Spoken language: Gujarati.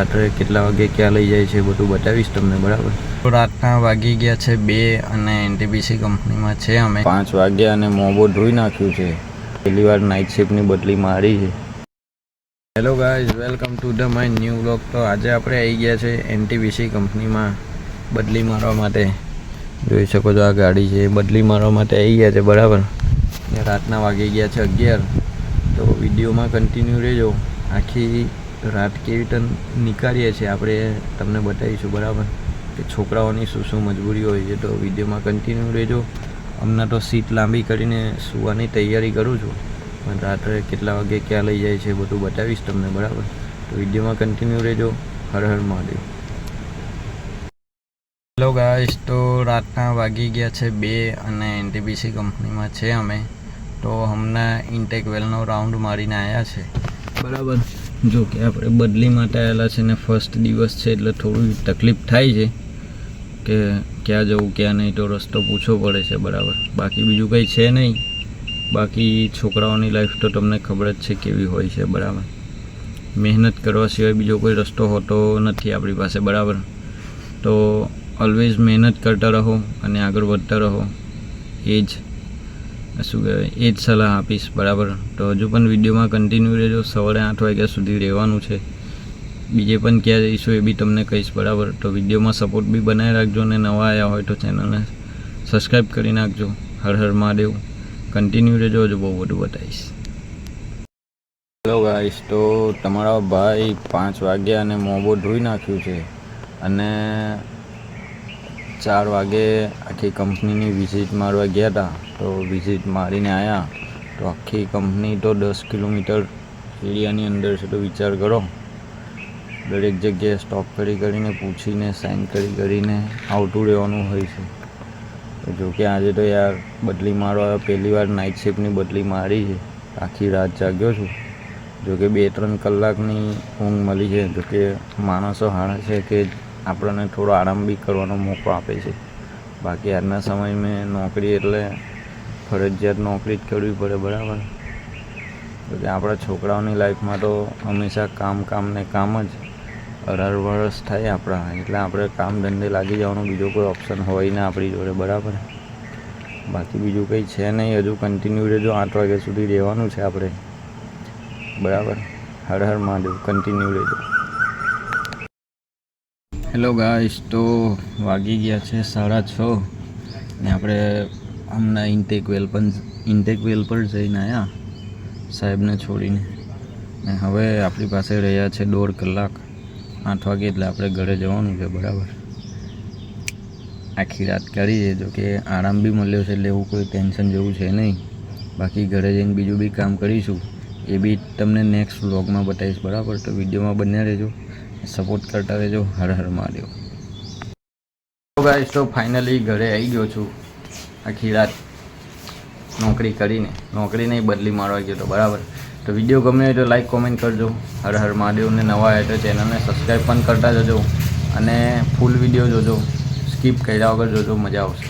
રાત્રે કેટલા વાગે ક્યાં લઈ જાય છે બધું બતાવીશ તમને, બરાબર? તો રાતના વાગી ગયા છે 2 અને એનટીપીસી કંપનીમાં છે અમે 5 વાગ્યા અને મોબો ધોઈ નાખ્યું છે. પહેલી વાર નાઇટ શિફ્ટની બદલી મારી છે. Hello guys, welcome to the my new vlog. તો આજે આપણે આવી ગયા છે એનટીપીસી કંપનીમાં બદલી મારવા માટે. જોઈ શકો છો આ ગાડી છે, બદલી મારવા માટે આવી ગયા છે, બરાબર? ને રાતના વાગી ગયા છે 11. તો વિડીયોમાં કન્ટિન્યુ રહેજો. આખી રાત કેવી રીતે નીકાળીએ છીએ આપણે તમને બતાવીશું, બરાબર? કે છોકરાઓની શું મજબૂરી હોય છે. તો વિડીયોમાં કન્ટિન્યુ રહેજો. હમણાં તો સીટ લાંબી કરીને સૂવાની તૈયારી કરું છું, પણ રાત્રે કેટલા વાગે ક્યાં લઈ જાય છે બધું બતાવીશ તમને, બરાબર? તો વિડીયોમાં કન્ટિન્યુ રહેજો. હર હર મહાદેવ. હેલો ગાઈસ, તો રાતના વાગી ગયા છે 2 અને એનટીપીસી કંપનીમાં છે અમે. તો હમણાં ઇન્ટેક વેલનો રાઉન્ડ મારીને આવ્યા છે, બરાબર? જો કે આપણે બદલી માટે આવેલા છે ને ફર્સ્ટ દિવસ છે એટલે થોડી તકલીફ થાય છે કે ક્યાં જવું ક્યાં નહીં, તો રસ્તો પૂછવો પડે છે, બરાબર? બાકી બીજું કંઈ છે નહીં. બાકી છોકરાઓની લાઈફ તો તમને ખબર જ છે કેવી હોય છે, બરાબર? મહેનત કરવા સિવાય બીજો કોઈ રસ્તો હોતો નથી આપણી પાસે, બરાબર? તો ઓલવેઝ મહેનત કરતા રહો અને આગળ વધતા રહો. એ જ શું કહેવાય, એ જ સલાહ આપીશ, બરાબર? તો હજુ પણ વિડીયોમાં કન્ટિન્યુ રહેજો. સવારે 8 વાગ્યા સુધી રહેવાનું છે. બીજે પણ ક્યાં જઈશું એ બી તમને કહીશ, બરાબર? તો વિડીયોમાં સપોર્ટ બી બનાવી રાખજો અને નવા આવ્યા હોય તો ચેનલને સબસ્ક્રાઈબ કરી નાખજો. હર હર મહાદેવ. કન્ટિન્યુ રહેજો, હજુ બહુ બધું બતાવીશ. હેલો ગાઈસ, તો તમારા ભાઈ 5 વાગ્યા અને મોબો ધોઈ નાખ્યું છે અને 4 વાગે આખી કંપનીની વિઝિટ મારવા ગયા હતા. તો વિઝિટ મારીને આવ્યા તો આખી કંપની તો 10 કિલોમીટર એરિયાની અંદર છે. તો વિચાર કરો, દરેક જગ્યાએ સ્ટોપ કરીને પૂછીને સાઇન કરીને આવતું રહેવાનું હોય છે. તો જો કે આજે તો યાર બદલી મારવા પહેલી વાર નાઇટ શિફ્ટની બદલી મારી છે. આખી રાત જાગ્યો છું. જો કે 2-3 કલાકની ઊંઘ મળી છે. જો કે માણસો હાણે છે કે આપણને થોડો આરામ બી કરવાનો મોકો આપે છે. બાકી આજના સમયમાં નોકરી એટલે ફરજિયાત નોકરી જ કરવી પડે, બરાબર? તો કે આપણા છોકરાઓની લાઈફમાં તો હંમેશા કામ ને કામ જ. 18 વર્ષ થાય આપણા એટલે આપણે કામ ધંધે લાગી જવાનું, બીજો કોઈ ઓપ્શન હોય ને આપણી જોડે, બરાબર? બાકી બીજું કંઈ છે નહીં. હજુ કન્ટિન્યુ રહેજો. 8 વાગ્યા સુધી રહેવાનું છે આપણે, બરાબર? હર હર મહાદેવ. કન્ટિન્યુ રહેજો. હેલો ગાઈસ, તો વાગી ગયા છે 6:30 ને આપણે હમણાં ઇન્ટેક વેલ પર જઈને આવ્યા સાહેબને છોડીને. ને હવે આપણી પાસે રહ્યા છે 1.5 કલાક. 8 વાગે એટલે આપણે ઘરે જવાનું છે, બરાબર? આખી રાત કાઢી છે. જો કે આરામ બી મળ્યો છે એટલે એવું કોઈ ટેન્શન જેવું છે નહીં. બાકી ઘરે જઈને બીજું બી કામ કરીશું, એ બી તમને નેક્સ્ટ વ્લોગમાં બતાવીશ, બરાબર? તો વિડીયોમાં બન્યા રહેજો, સપોર્ટ કરતા રહેજો. હર હર મહાદેવ. ગાઈસ, તો ફાઇનલી ઘરે આવી ગયો છું. આખી રાત નોકરી કરીને, નોકરી નહીં બદલી મારવા ગયો તો, બરાબર? તો વિડીયો ગમે હોય તો લાઈક કોમેન્ટ કરજો. હર હર મહાદેવને નવા આવે તો ચેનલને સબસ્ક્રાઈબ પણ કરતા જજો અને ફૂલ વિડીયો જોજો, સ્કીપ કર્યા વગર જોજો, મજા આવશે.